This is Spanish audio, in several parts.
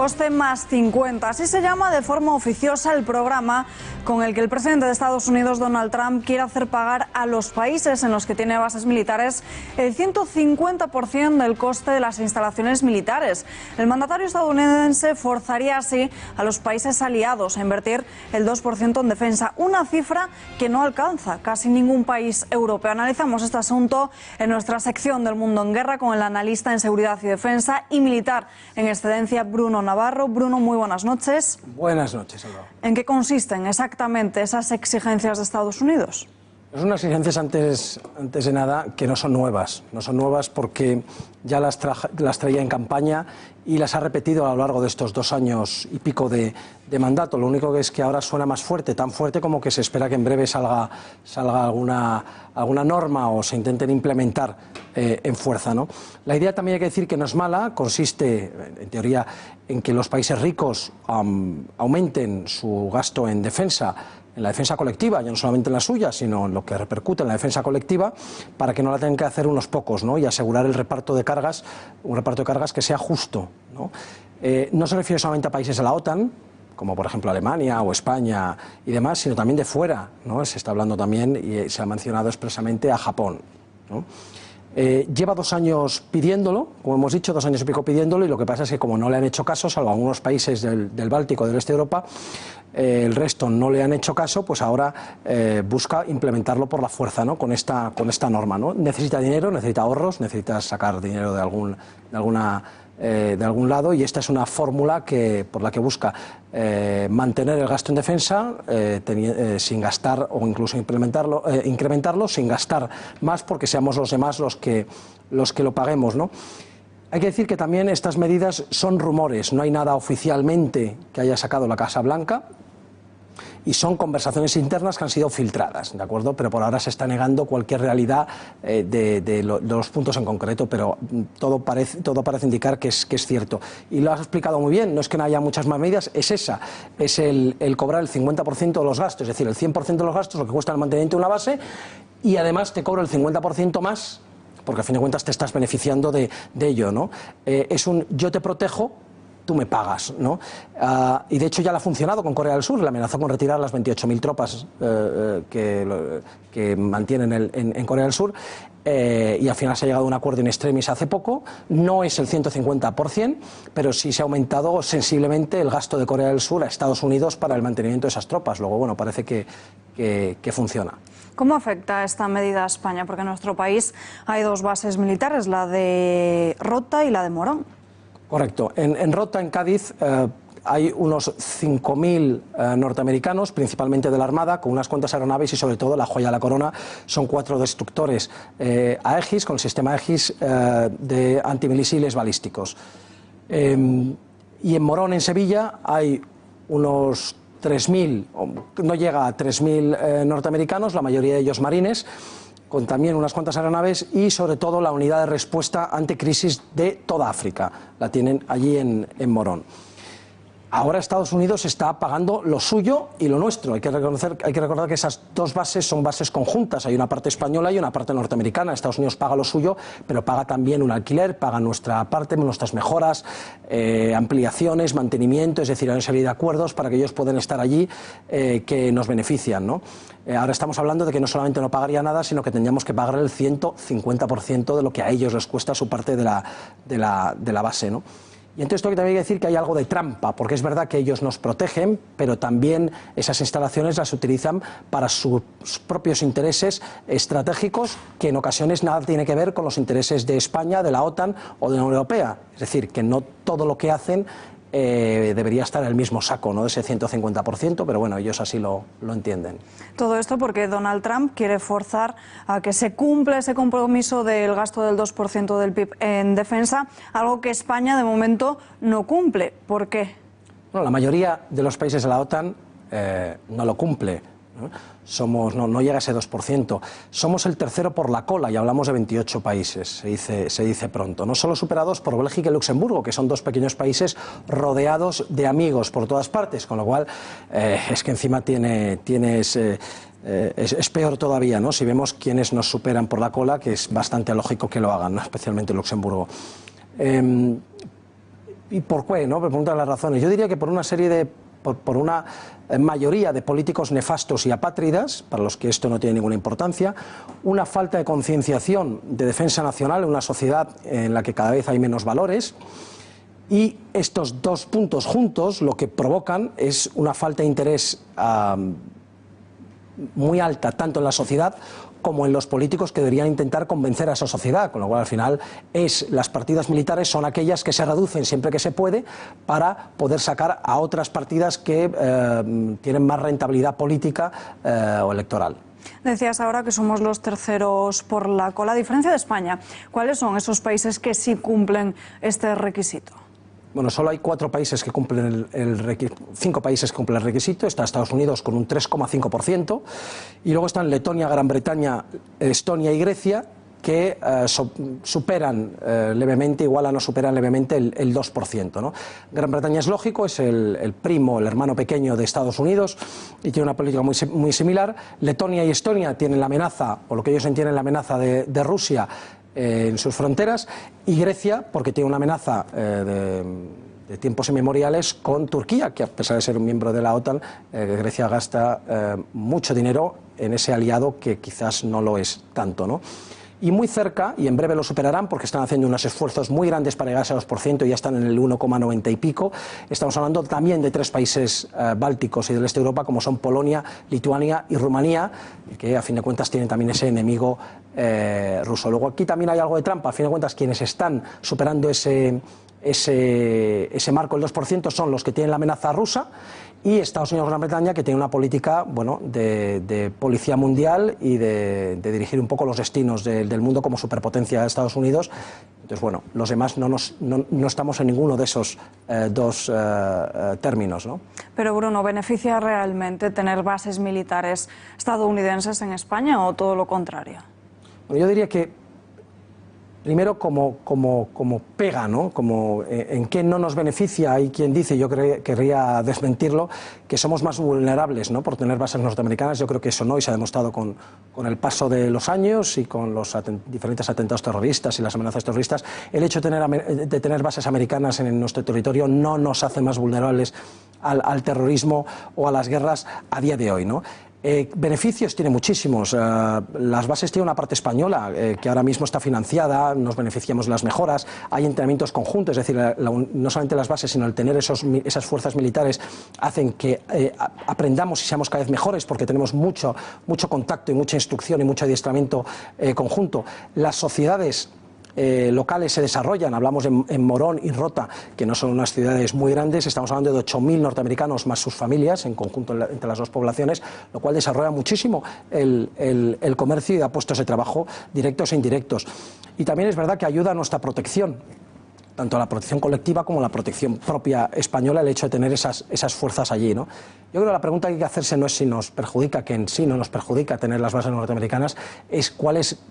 Coste más 50. Así se llama de forma oficiosa el programa con el que el presidente de Estados Unidos, Donald Trump, quiere hacer pagar a los países en los que tiene bases militares el 150% del coste de las instalaciones militares. El mandatario estadounidense forzaría así a los países aliados a invertir el 2% en defensa, una cifra que no alcanza casi ningún país europeo. Analizamos este asunto en nuestra sección del Mundo en Guerra con el analista en seguridad y defensa y militar en excedencia, Bruno Navarro. Bruno, muy buenas noches. Buenas noches, Alba. ¿En qué consisten exactamente esas exigencias de Estados Unidos? Son unas exigencias, antes de nada, que no son nuevas. No son nuevas porque ya las traía en campaña y las ha repetido a lo largo de estos 2 años y pico de mandato. Lo único que es que ahora suena más fuerte, tan fuerte como que se espera que en breve salga alguna norma o se intenten implementar en fuerza, ¿no? La idea, también hay que decir que no es mala, consiste, en teoría, en que los países ricos aumenten su gasto en defensa, en la defensa colectiva, ya no solamente en la suya, sino en lo que repercute en la defensa colectiva, para que no la tengan que hacer unos pocos, ¿no? Y asegurar el reparto de cargas, un reparto de cargas que sea justo, ¿no? No se refiere solamente a países de la OTAN, como por ejemplo Alemania o España y demás, sino también de fuera, ¿no? Se está hablando también, y se ha mencionado expresamente, a Japón, ¿no? Lleva 2 años pidiéndolo, como hemos dicho, 2 años y pico pidiéndolo, y lo que pasa es que como no le han hecho caso, salvo algunos países del Báltico, del este de Europa, el resto no le han hecho caso, pues ahora busca implementarlo por la fuerza, ¿no? Con esta norma, ¿no? Necesita dinero, necesita ahorros, necesita sacar dinero de algún lado, y esta es una fórmula por la que busca mantener el gasto en defensa sin gastar, o incluso incrementarlo sin gastar más, porque seamos los demás los que lo paguemos, ¿no? Hay que decir que también estas medidas son rumores, no hay nada oficialmente que haya sacado la Casa Blanca, y son conversaciones internas que han sido filtradas, ¿de acuerdo? Pero por ahora se está negando cualquier realidad de los puntos en concreto, pero todo parece indicar que es cierto. Y lo has explicado muy bien, no es que no haya muchas más medidas, es esa, es el cobrar el 50% de los gastos, es decir, el 100% de los gastos, lo que cuesta el mantenimiento de una base, y además te cobro el 50% más, porque a fin de cuentas te estás beneficiando de ello, ¿no? Es un yo te protejo, tú me pagas, ¿no? Y de hecho ya le ha funcionado con Corea del Sur, le amenazó con retirar las 28.000 tropas que mantienen en Corea del Sur, y al final se ha llegado a un acuerdo in extremis hace poco. No es el 150%, pero sí se ha aumentado sensiblemente el gasto de Corea del Sur a Estados Unidos para el mantenimiento de esas tropas. Luego, bueno, parece que funciona. ¿Cómo afecta esta medida a España? Porque en nuestro país hay 2 bases militares, la de Rota y la de Morón. Correcto. En Rota, en Cádiz, hay unos 5.000 norteamericanos, principalmente de la Armada, con unas cuantas aeronaves y sobre todo la joya de la corona son 4 destructores Aegis, con el sistema Aegis de antimisiles balísticos. Y en Morón, en Sevilla, hay unos 3.000, no llega a 3.000 norteamericanos, la mayoría de ellos marines, con también unas cuantas aeronaves y sobre todo la unidad de respuesta ante crisis de toda África. La tienen allí en Morón. Ahora Estados Unidos está pagando lo suyo y lo nuestro. Hay que recordar que esas 2 bases son bases conjuntas. Hay una parte española y una parte norteamericana. Estados Unidos paga lo suyo, pero paga también un alquiler, paga nuestra parte, nuestras mejoras, ampliaciones, mantenimiento, es decir, hay una serie de acuerdos para que ellos puedan estar allí que nos benefician, ¿no? Ahora estamos hablando de que no solamente no pagaría nada, sino que tendríamos que pagar el 150% de lo que a ellos les cuesta su parte de la base, ¿no? Y entonces tengo que también decir que hay algo de trampa, porque es verdad que ellos nos protegen, pero también esas instalaciones las utilizan para sus propios intereses estratégicos, que en ocasiones nada tiene que ver con los intereses de España, de la OTAN o de la Unión Europea. Es decir, que no todo lo que hacen debería estar en el mismo saco, ¿no? De ese 150%, pero bueno, ellos así lo entienden. Todo esto porque Donald Trump quiere forzar a que se cumpla ese compromiso del gasto del 2% del PIB en defensa, algo que España de momento no cumple. ¿Por qué? Bueno, la mayoría de los países de la OTAN no lo cumple, ¿no? No llega a ese 2%. Somos el tercero por la cola y hablamos de 28 países, se dice pronto, ¿no? Solo superados por Bélgica y Luxemburgo, que son 2 pequeños países rodeados de amigos por todas partes, con lo cual es que encima es peor todavía, ¿no? Si vemos quiénes nos superan por la cola, que es bastante lógico que lo hagan, ¿no? Especialmente Luxemburgo. ¿Y por qué? ¿No? Me preguntan las razones. Yo diría que por una serie de... por una mayoría de políticos nefastos y apátridas, para los que esto no tiene ninguna importancia, una falta de concienciación de defensa nacional en una sociedad en la que cada vez hay menos valores, y estos dos puntos juntos lo que provocan es una falta de interés muy alta, tanto en la sociedad como en los políticos que deberían intentar convencer a esa sociedad, con lo cual al final las partidas militares son aquellas que se reducen siempre que se puede para poder sacar a otras partidas que tienen más rentabilidad política o electoral. Decías ahora que somos los terceros por la cola. A diferencia de España, ¿cuáles son esos países que sí cumplen este requisito? Bueno, solo hay 4 países que cumplen 5 países que cumplen el requisito. Está Estados Unidos con un 3,5%, y luego están Letonia, Gran Bretaña, Estonia y Grecia, que superan levemente, igualan o superan levemente el 2%, ¿no? Gran Bretaña es lógico, es el primo, el hermano pequeño de Estados Unidos y tiene una política muy similar. Letonia y Estonia tienen la amenaza, o lo que ellos entienden la amenaza de Rusia en sus fronteras, y Grecia porque tiene una amenaza de tiempos inmemoriales con Turquía, que a pesar de ser un miembro de la OTAN, Grecia gasta mucho dinero en ese aliado que quizás no lo es tanto, ¿no? Y muy cerca, y en breve lo superarán porque están haciendo unos esfuerzos muy grandes para llegar a ese 2%, y ya están en el 1,90 y pico. Estamos hablando también de 3 países bálticos y del este de Europa, como son Polonia, Lituania y Rumanía, que a fin de cuentas tienen también ese enemigo ruso. Luego aquí también hay algo de trampa. A fin de cuentas, quienes están superando ese marco, el 2%, son los que tienen la amenaza rusa, y Estados Unidos y Gran Bretaña, que tiene una política, bueno, de policía mundial y de dirigir un poco los destinos del mundo como superpotencia de Estados Unidos. Entonces, bueno, los demás no estamos en ninguno de esos dos términos, ¿no? Pero, Bruno, ¿beneficia realmente tener bases militares estadounidenses en España o todo lo contrario? Bueno, yo diría que primero, como pega, ¿no? En qué no nos beneficia. Hay quien dice, yo querría desmentirlo, que somos más vulnerables, ¿no?, por tener bases norteamericanas. Yo creo que eso no, y se ha demostrado con el paso de los años y con los diferentes atentados terroristas y las amenazas terroristas. El hecho de tener bases americanas en nuestro territorio no nos hace más vulnerables al terrorismo o a las guerras a día de hoy, ¿no? Beneficios tiene muchísimos. Las bases tienen una parte española que ahora mismo está financiada, nos beneficiamos de las mejoras, hay entrenamientos conjuntos, es decir, no solamente las bases, sino el tener esas fuerzas militares hacen que aprendamos y seamos cada vez mejores, porque tenemos mucho contacto y mucha instrucción y mucho adiestramiento conjunto. Las sociedades locales se desarrollan, hablamos en Morón y Rota, que no son unas ciudades muy grandes, estamos hablando de 8.000 norteamericanos más sus familias en conjunto entre las dos poblaciones, lo cual desarrolla muchísimo el comercio y da puestos de trabajo directos e indirectos. Y también es verdad que ayuda a nuestra protección, tanto a la protección colectiva como a la protección propia española, el hecho de tener esas fuerzas allí, ¿no? Yo creo que la pregunta que hay que hacerse no es si nos perjudica, que en sí no nos perjudica tener las bases norteamericanas, es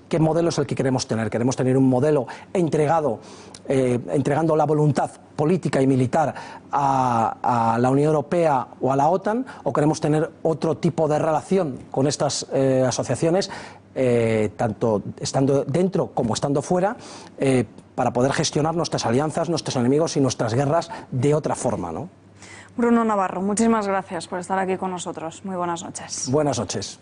qué modelo es el que queremos tener. ¿Queremos tener un modelo entregando la voluntad política y militar a la Unión Europea o a la OTAN, o queremos tener otro tipo de relación con estas asociaciones, tanto estando dentro como estando fuera, para poder gestionar nuestras alianzas, nuestros enemigos y nuestras guerras de otra forma, ¿no? Bruno Navarro, muchísimas gracias por estar aquí con nosotros. Muy buenas noches. Buenas noches.